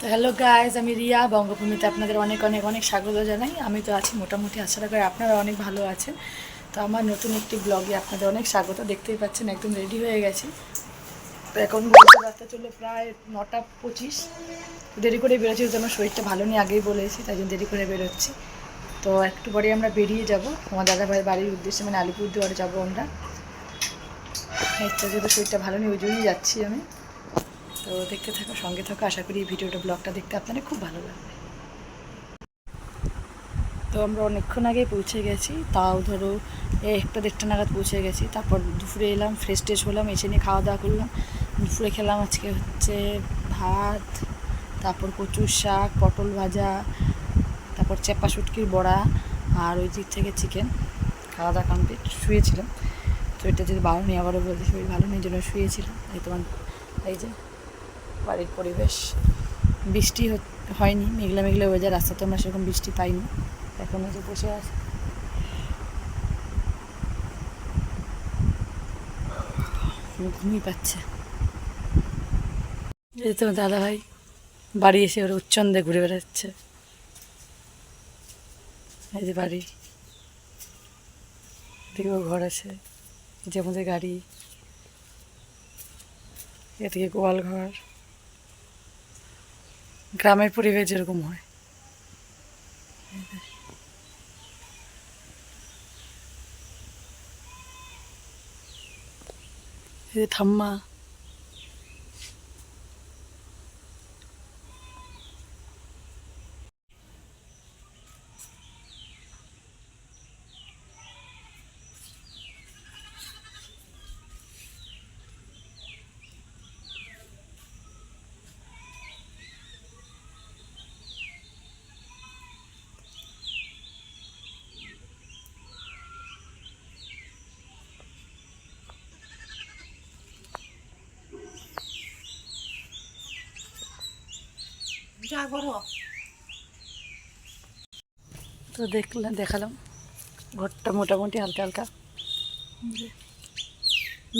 তো hello guys, আমি রিয়া। বঙ্গভূমিতে আপনাদের অনেক অনেক অনেক স্বাগত জানাই। আমি তো আছি মোটামুটি, আশা করি আপনারা অনেক ভালো আছেন। তো আমার নতুন একটি ব্লগে আপনাদের অনেক স্বাগত। দেখতেই পাচ্ছেন একদম রেডি হয়ে গেছি। তো এখন বলতে রাস্তা চললো প্রায় 9:25। দেরি করে বেরোচ্ছি, যেহেতু আমার শরীরটা ভালো নেই, আগেই বলেছি, তাই জন্য দেরি করে বেরোচ্ছি। তো একটু পরে আমরা বেরিয়ে যাব আমার দাদাভাইয়ের বাড়ির উদ্দেশ্যে, মানে আলিপুরদুয়ারে যাবো আমরা। যেহেতু শরীরটা ভালো নেই, ওই জন্যই যাচ্ছি আমি। তো দেখতে থাকো, সঙ্গে থাকো, আশা করি এই ভিডিওটা ব্লগটা দেখতে আপনাদের খুব ভালো লাগবে। তো আমরা অনেকক্ষণ আগেই পৌঁছে গেছি, তাও ধরো 1টা-1.5টা নাগাদ পৌঁছে গেছি। তারপর দুপুরে এলাম, ফ্রেশ ট্রেশ হলাম, এসে নিয়ে খাওয়া দাওয়া করলাম। দুপুরে খেলাম আজকে হচ্ছে ভাত, তারপর কচুর শাক, পটল ভাজা, তারপর চেপা শুটকির বড়া, আর ওই দিক থেকে চিকেন। খাওয়া দাওয়া কমপ্লিট, শুয়েছিলাম। তো এটা যদি ভালো নেই, আবারও বলছি শরীর ভালো নেই, জন্য শুয়েছিলাম। এই যে বাড়ির পরিবেশ, বৃষ্টি হয়নি, মেঘলা মেঘলা ওয়েদার, রাস্তা তো আমরা সেরকম বৃষ্টি পাইনি। এখন যে বসে আছে, ঘুমিয়ে পাচ্ছে। এই তো দাদা ভাই বাড়ি এসে ওরা উচ্ছন্দে ঘুরে বেড়াচ্ছে। এই যে বাড়ি, এদিকেও ঘর আছে, এই যে আমাদের গাড়ি, এদিকে গোয়াল ঘর। গ্রামের পরিবেশ যেরকম হয়। এই যে ঠাম্মা। তো দেখালাম ঘরটা মোটামুটি হালকা হালকা,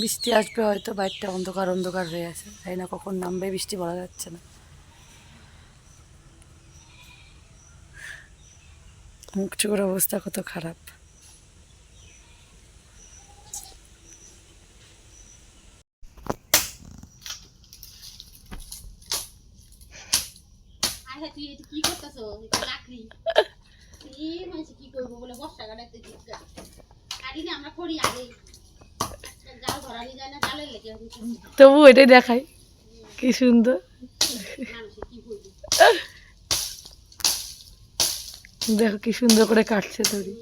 বৃষ্টি আসবে হয়তো, বাইরটা অন্ধকার অন্ধকার হয়ে আছে, তাই না কখন নামবে বৃষ্টি বলা যাচ্ছে না। মুখ চোখের অবস্থা কত খারাপ। তবু এটাই দেখাই কি সুন্দর। দেখো কি সুন্দর করে কাটছে তরি।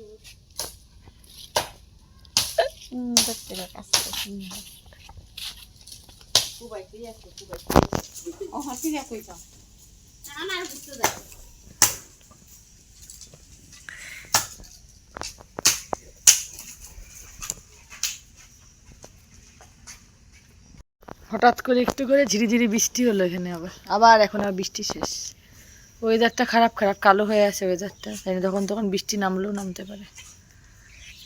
হঠাৎ করে একটু করে ঝিরিঝিরি বৃষ্টি হলো এখানে, আবার আবার এখন আর বৃষ্টি শেষ। ওয়েদারটা খারাপ খারাপ কালো হয়ে আছে ওয়েদারটা, তাই না যখন তখন বৃষ্টি নামলেও নামতে পারে।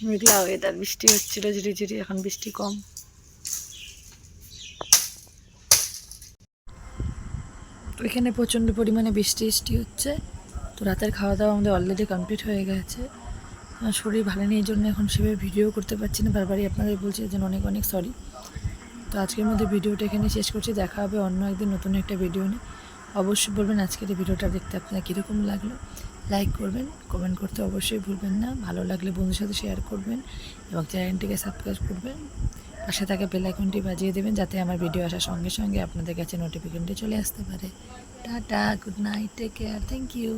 মেঘলা ওয়েদার, বৃষ্টি হচ্ছিল ঝিরিঝিরি, এখন বৃষ্টি কম। ওইখানে প্রচণ্ড পরিমাণে বৃষ্টি হচ্ছে। তো রাতের খাওয়া দাওয়া আমাদের অলরেডি কমপ্লিট হয়ে গেছে। শরীর ভালো নেই, এই জন্য এখন সেভাবে ভিডিও করতে পারছি না, বারবারই আপনাদের বলছি, এর জন্য অনেক অনেক সরি। তো আজকের মধ্যে ভিডিওটা এখানে শেষ করছি, দেখা হবে অন্য একদিন নতুন একটা ভিডিও নিয়ে। অবশ্যই বলবেন আজকের এই ভিডিওটা দেখতে আপনার কীরকম লাগলো। লাইক করবেন, কমেন্ট করতে অবশ্যই ভুলবেন না। ভালো লাগলে বন্ধুর সাথে শেয়ার করবেন এবং চ্যানেলটিকে সাবস্ক্রাইব করবেন। পাশে থাকা বেল আইকনটি বাজিয়ে দেবেন, যাতে আমার ভিডিও আসার সঙ্গে সঙ্গে আপনাদের কাছে নোটিফিকেশনটি চলে আসতে পারে। Tata, good night, take care, thank you.